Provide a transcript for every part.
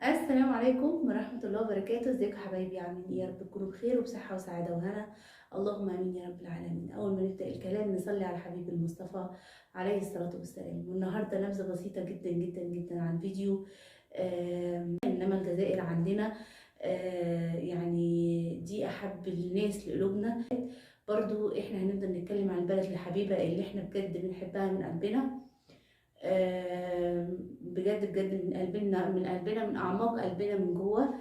السلام عليكم ورحمة الله وبركاته. ازيكم يا حبايبي؟ عاملين ايه؟ يا رب تكونوا بخير وبصحة وسعادة وهنا. اللهم امين يا رب العالمين. اول ما نبدأ الكلام نصلي على حبيب المصطفى عليه الصلاة والسلام. والنهاردة نبذة بسيطة جدا جدا جدا عن فيديو انما الجزائر عندنا يعني دي احب الناس لقلوبنا. برضو احنا هنبدأ نتكلم عن البلد الحبيبة اللي احنا بجد بنحبها من قلبنا. بجد بجد من قلبنا من قلبنا من اعماق قلبنا من جوه.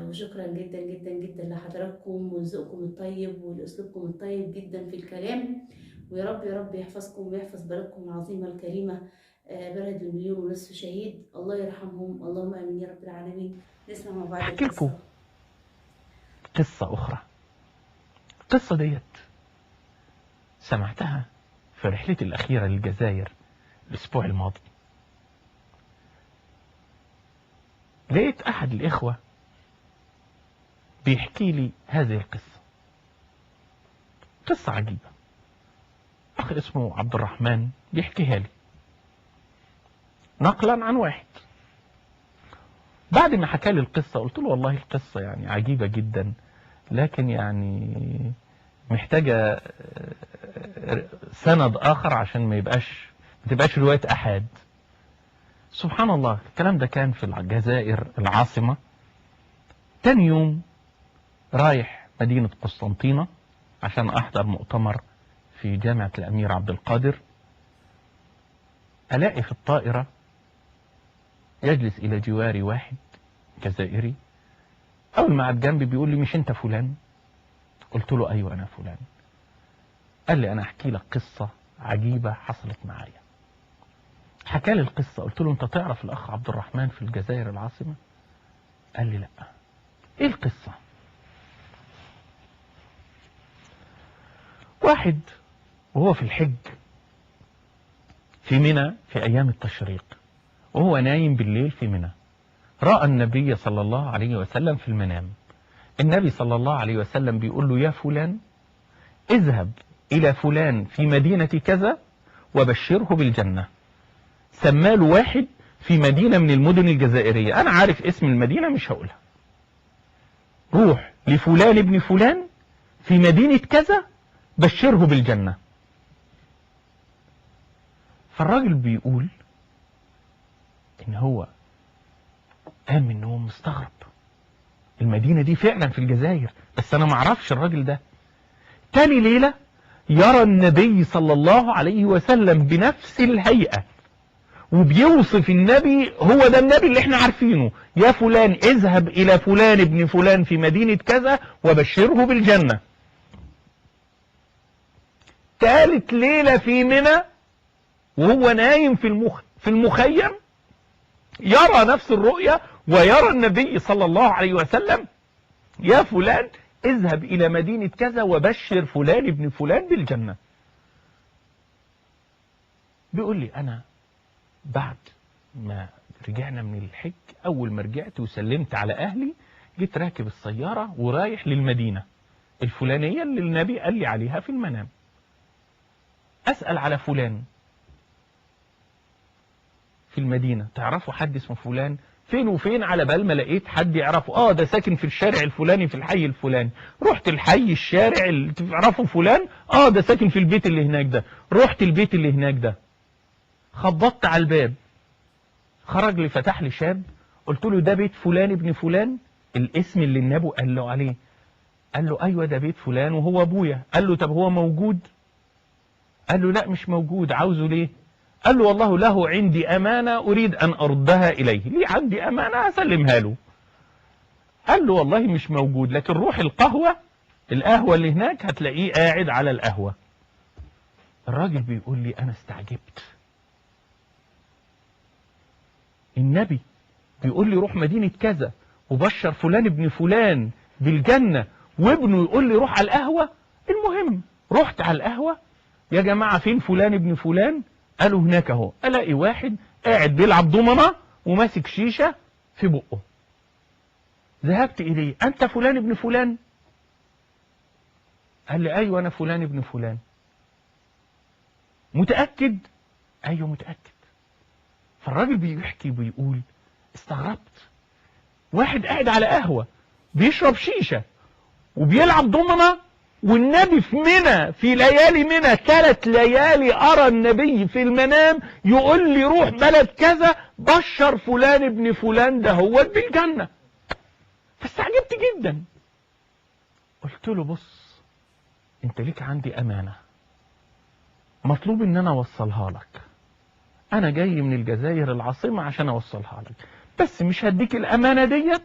وشكرا جدا جدا جدا لحضراتكم وذوقكم الطيب والاسلوبكم الطيب جدا في الكلام. ويا رب يا رب يحفظكم ويحفظ بلدكم العظيمه الكريمه. بلد المليون ونصف شهيد، الله يرحمهم، اللهم امين يا رب العالمين. نسمع مع بعض احكي لكم القصه. قصة أخرى. القصة ديت سمعتها في رحلتي الأخيرة للجزائر الأسبوع الماضي. لقيت أحد الإخوة بيحكي لي هذه القصة. قصة عجيبة. أخ اسمه عبد الرحمن بيحكيها لي نقلا عن واحد. بعد ما حكى لي القصة قلت له والله القصة يعني عجيبة جدا، لكن يعني محتاجة سند آخر عشان ما تبقاش رواية أحد. سبحان الله، الكلام ده كان في الجزائر العاصمة. تاني يوم رايح مدينة قسنطينة عشان أحضر مؤتمر في جامعة الأمير عبد القادر. ألاقي في الطائرة يجلس إلى جواري واحد جزائري. أول ما قعد جنبي بيقول لي مش أنت فلان؟ قلت له أيوة أنا فلان. قال لي أنا أحكي لك قصة عجيبة حصلت معايا. حكى لي القصة. قلت له أنت تعرف الأخ عبد الرحمن في الجزائر العاصمة؟ قال لي لا. إيه القصة؟ واحد وهو في الحج في منى في أيام التشريق، وهو نايم بالليل في منى، رأى النبي صلى الله عليه وسلم في المنام. النبي صلى الله عليه وسلم بيقول له يا فلان اذهب إلى فلان في مدينة كذا وبشره بالجنة. سماله واحد في مدينة من المدن الجزائرية، أنا عارف اسم المدينة مش هقولها. روح لفلان ابن فلان في مدينة كذا بشره بالجنة. فالراجل بيقول إن هو قام من النوم مستغرب، المدينة دي فعلا في الجزائر بس أنا معرفش الراجل ده. تاني ليلة يرى النبي صلى الله عليه وسلم بنفس الهيئة، وبيوصف النبي هو ده النبي اللي احنا عارفينه، يا فلان اذهب إلى فلان ابن فلان في مدينة كذا وبشره بالجنة. ثالث ليلة في منى وهو نايم في المخيم يرى نفس الرؤية، ويرى النبي صلى الله عليه وسلم يا فلان اذهب إلى مدينة كذا وبشر فلان ابن فلان بالجنة. بيقول لي أنا بعد ما رجعنا من الحج، أول ما رجعت وسلمت على أهلي جيت راكب السيارة ورايح للمدينة الفلانية اللي النبي قال لي عليها في المنام. أسأل على فلان في المدينة، تعرفوا حد اسمه فلان؟ فين وفين على بال ما لقيت حد يعرفه. ده ساكن في الشارع الفلاني في الحي الفلاني. رحت الحي الشارع اللي تعرفه فلان، ده ساكن في البيت اللي هناك ده. رحت البيت اللي هناك ده، خبطت على الباب، خرج لي فتح لي شاب. قلت له ده بيت فلان ابن فلان الاسم اللي النبي قال له عليه؟ قال له ايوه ده بيت فلان وهو ابويا. قال له طب هو موجود؟ قال له لا مش موجود. عاوزه ليه؟ قال له والله له عندي أمانة أريد أن أردها إليه. ليه عندي أمانة أسلمها له. قال له والله مش موجود، لكن روح القهوة اللي هناك هتلاقيه قاعد على القهوة. الراجل بيقول لي أنا استعجبت، النبي بيقول لي روح مدينة كذا وبشر فلان ابن فلان بالجنة، وابنه يقول لي روح على القهوة. المهم رحت على القهوة، يا جماعة فين فلان ابن فلان؟ قالوا هناك اهو. الاقي واحد قاعد بيلعب ضمنه وماسك شيشة في بقه. ذهبت اليه، انت فلان ابن فلان؟ قال لي ايوه انا فلان ابن فلان. متأكد؟ ايوه متأكد. فالراجل بيحكي بيقول استغربت، واحد قاعد على قهوة بيشرب شيشة وبيلعب ضمنة، والنبي في منى في ليالي منى 3 ليالي أرى النبي في المنام يقول لي روح بلد كذا بشر فلان ابن فلان ده هو بالجنة. فاستعجبت جدا، قلت له بص انت ليك عندي أمانة مطلوب ان انا اوصلها لك، انا جاي من الجزائر العاصمة عشان اوصلها لك، بس مش هديك الأمانة ديت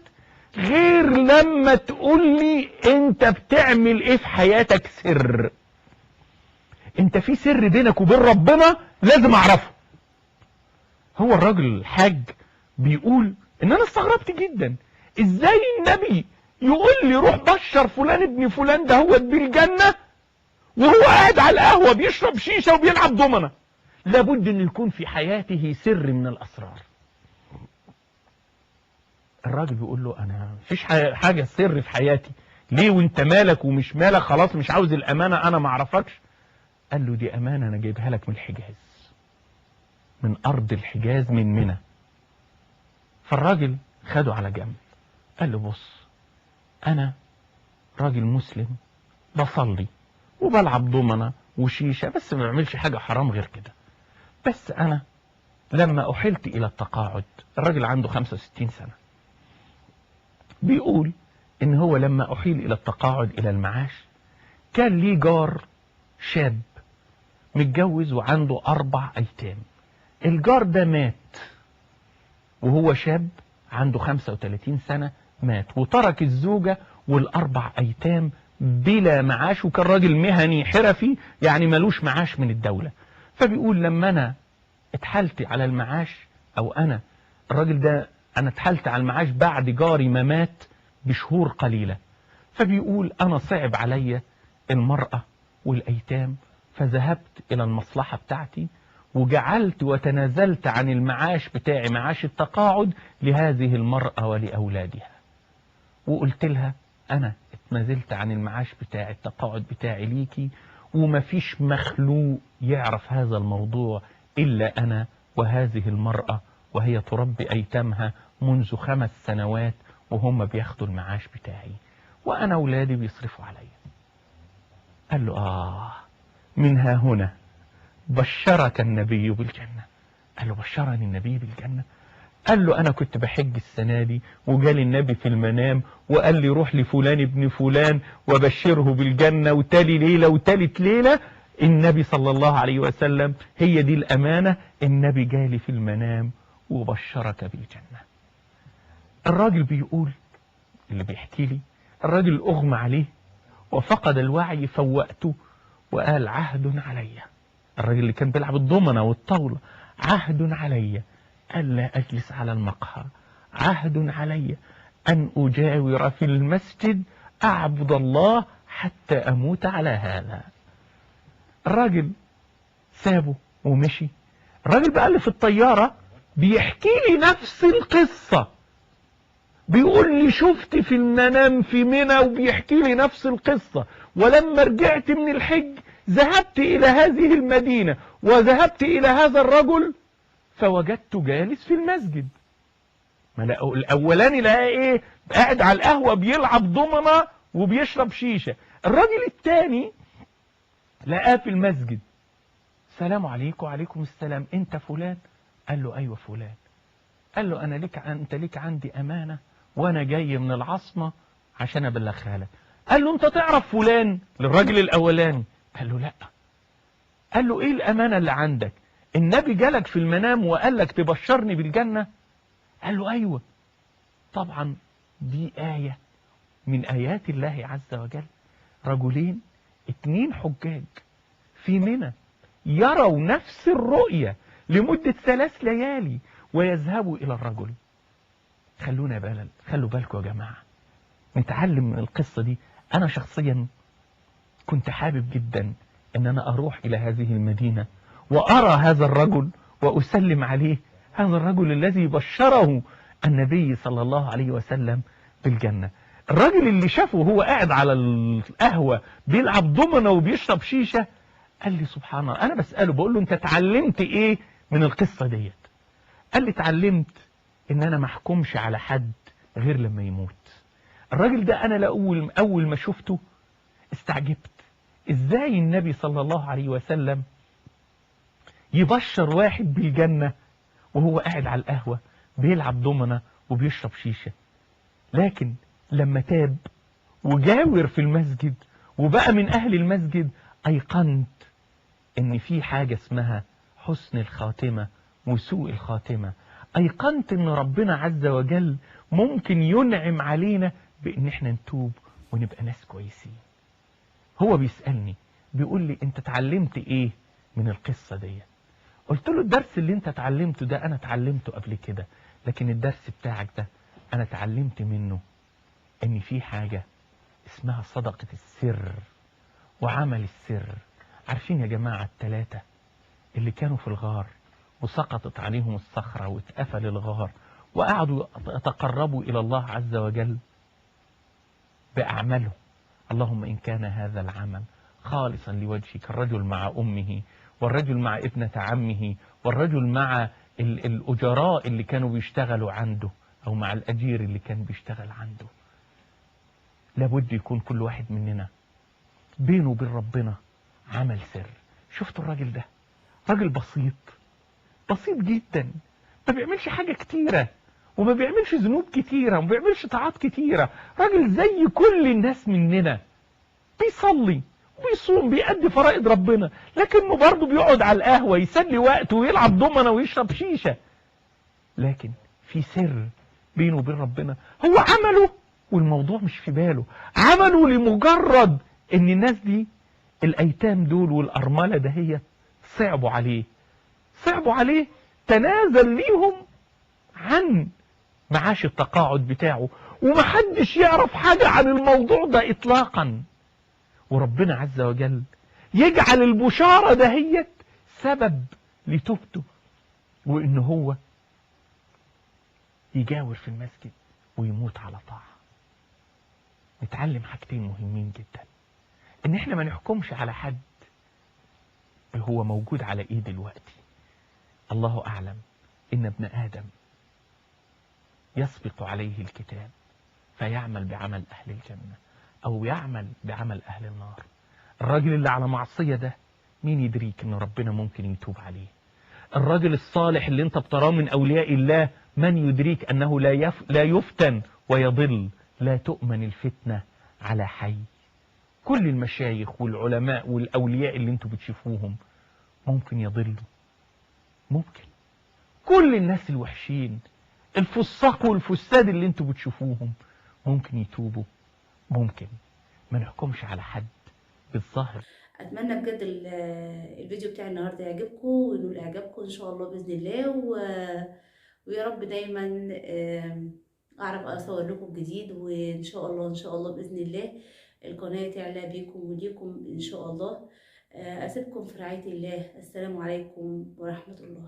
غير لما تقول لي انت بتعمل ايه في حياتك سر، انت في سر بينك وبين ربنا لازم اعرفه. هو الراجل الحاج بيقول ان انا استغربت جدا، ازاي النبي يقول لي روح بشر فلان ابن فلان ده هو بالجنة وهو قاعد على القهوة بيشرب شيشة وبيلعب ضمنة؟ لابد ان يكون في حياته سر من الاسرار. الراجل بيقول له انا مفيش حاجة سر في حياتي، ليه وانت مالك ومش مالك، خلاص مش عاوز الامانة انا ما اعرفكش. قال له دي امانة انا جايبها لك من الحجاز، من ارض الحجاز من منى. فالراجل خده على جنب قال له بص انا راجل مسلم بصلي وبلعب ضمنة وشيشة بس ما بعملش حاجة حرام غير كده، بس انا لما احلت الى التقاعد، الراجل عنده 65 سنة، بيقول ان هو لما احيل الى التقاعد الى المعاش كان ليه جار شاب متجوز وعنده 4 ايتام. الجار ده مات وهو شاب عنده 35 سنة، مات وترك الزوجة وال4 ايتام بلا معاش، وكان راجل مهني حرفي يعني ملوش معاش من الدولة. فبيقول لما انا اتحلت على المعاش، او انا الراجل ده انا اتحلت على المعاش بعد جاري ما مات بشهور قليلة، فبيقول انا صعب عليا المرأة والايتام، فذهبت الى المصلحة بتاعتي وجعلت وتنازلت عن المعاش بتاعي معاش التقاعد لهذه المرأة ولأولادها، وقلت لها انا اتنازلت عن المعاش بتاعي التقاعد بتاعي ليكي، ومفيش مخلوق يعرف هذا الموضوع إلا أنا وهذه المرأة، وهي تربي أيتامها منذ 5 سنوات وهم بياخدوا المعاش بتاعي، وأنا أولادي بيصرفوا علي. قال له من ها هنا بشرك النبي بالجنة. قال له بشرني النبي بالجنة؟ قال له أنا كنت بحج السنة دي وجالي النبي في المنام وقال لي روح لفلان ابن فلان وبشره بالجنة، وتالي ليلة وتالت ليلة النبي صلى الله عليه وسلم، هي دي الأمانة، النبي جالي في المنام وبشرك بالجنة. الراجل بيقول اللي بيحكي لي، الراجل أغمى عليه وفقد الوعي، فوقته وقال عهد علي، الراجل اللي كان بيلعب الضمنة والطاولة، عهد علي ألا أجلس على المقهى، عهد علي أن أجاور في المسجد أعبد الله حتى أموت على هذا. الراجل سابه ومشي. الراجل بقى اللي في الطيارة بيحكي لي نفس القصة، بيقول لي شفت في المنام في منى، وبيحكي لي نفس القصة، ولما رجعت من الحج ذهبت إلى هذه المدينة وذهبت إلى هذا الرجل فوجدته جالس في المسجد. ما لقوا الأولاني لقى إيه؟ قاعد على القهوة بيلعب ضمنة وبيشرب شيشة. الراجل الثاني لقاه في المسجد، السلام عليكم. وعليكم السلام، أنت فلان؟ قال له أيوة فلان. قال له أنت ليك عندي أمانة وأنا جاي من العاصمة عشان أبلغها لك. قال له أنت تعرف فلان؟ للراجل الأولاني. قال له لأ. قال له إيه الأمانة اللي عندك؟ النبي جالك في المنام وقال لك تبشرني بالجنة؟ قال له أيوة. طبعا دي آية من آيات الله عز وجل، رجلين 2 حجاج في منى يروا نفس الرؤية لمدة 3 ليالي ويذهبوا إلى الرجل. خلوا بالكم يا جماعة، نتعلم من القصة دي. أنا شخصيا كنت حابب جدا أن أنا أروح إلى هذه المدينة وأرى هذا الرجل وأسلم عليه، هذا الرجل الذي بشره النبي صلى الله عليه وسلم بالجنة. الراجل اللي شافه هو قاعد على القهوة بيلعب ضمنة وبيشرب شيشة قال لي سبحان الله. أنا بسأله بقول له أنت اتعلمت إيه من القصة ديت؟ قال لي اتعلمت ان انا ما احكمش على حد غير لما يموت. الراجل ده انا اول ما شفته استعجبت ازاي النبي صلى الله عليه وسلم يبشر واحد بالجنة وهو قاعد على القهوة بيلعب دومنة وبيشرب شيشة. لكن لما تاب وجاور في المسجد وبقى من أهل المسجد أيقنت إن في حاجة اسمها حسن الخاتمة وسوء الخاتمة. أيقنت إن ربنا عز وجل ممكن ينعم علينا بإن احنا نتوب ونبقى ناس كويسين. هو بيسألني بيقول لي أنت اتعلمت إيه من القصة دي؟ قلت له الدرس اللي أنت اتعلمته ده أنا اتعلمته قبل كده، لكن الدرس بتاعك ده أنا اتعلمت منه إن في حاجة اسمها صدقة السر وعمل السر. عارفين يا جماعة الثلاثة اللي كانوا في الغار وسقطت عليهم الصخرة واتقفل الغار وقعدوا يتقربوا إلى الله عز وجل بأعمالهم؟ اللهم إن كان هذا العمل خالصا لوجهك، الرجل مع أمه، والرجل مع ابنة عمه، والرجل مع الأجراء اللي كانوا بيشتغلوا عنده أو مع الأجير اللي كان بيشتغل عنده. لابد يكون كل واحد مننا بينه وبين ربنا عمل سر. شفتوا الراجل ده؟ راجل بسيط جدا، ما بيعملش حاجة كتيرة وما بيعملش ذنوب كتيرة وما بيعملش طاعات كتيرة. راجل زي كل الناس مننا، بيصلي وبيصوم بيأدي فرائض ربنا، لكنه برضه بيقعد على القهوة يسلي وقته ويلعب دومنة ويشرب شيشة. لكن في سر بينه وبين ربنا، هو عمله والموضوع مش في باله، عمله لمجرد ان الناس دي الايتام دول والارملة دهيت صعبوا عليه، تنازل ليهم عن معاش التقاعد بتاعه ومحدش يعرف حاجة عن الموضوع ده اطلاقا. وربنا عز وجل يجعل البشارة دهيت سبب لتوبته وان هو يجاور في المسجد ويموت على طاعة. نتعلم حاجتين مهمين جدا، ان احنا ما نحكمش على حد هو موجود على ايه دلوقتي. الله اعلم ان ابن ادم يسبق عليه الكتاب فيعمل بعمل اهل الجنة او يعمل بعمل اهل النار. الراجل اللي على معصية ده مين يدريك ان ربنا ممكن يتوب عليه؟ الراجل الصالح اللي انت بتراه من اولياء الله من يدريك انه لا يفتن ويضل؟ لا تؤمن الفتنة على حي. كل المشايخ والعلماء والاولياء اللي انتوا بتشوفوهم ممكن يضلوا، ممكن. كل الناس الوحشين الفساق والفساد اللي انتوا بتشوفوهم ممكن يتوبوا، ممكن. ما نحكمش على حد بالظاهر. اتمنى بجد الفيديو بتاع النهارده يعجبكم وينول اعجابكم ان شاء الله باذن الله، ويا رب دايما اعرف اصور لكم جديد، وان شاء الله باذن الله القناه تعلى بيكم وليكم ان شاء الله. اسيبكم في رعايه الله. السلام عليكم ورحمه الله.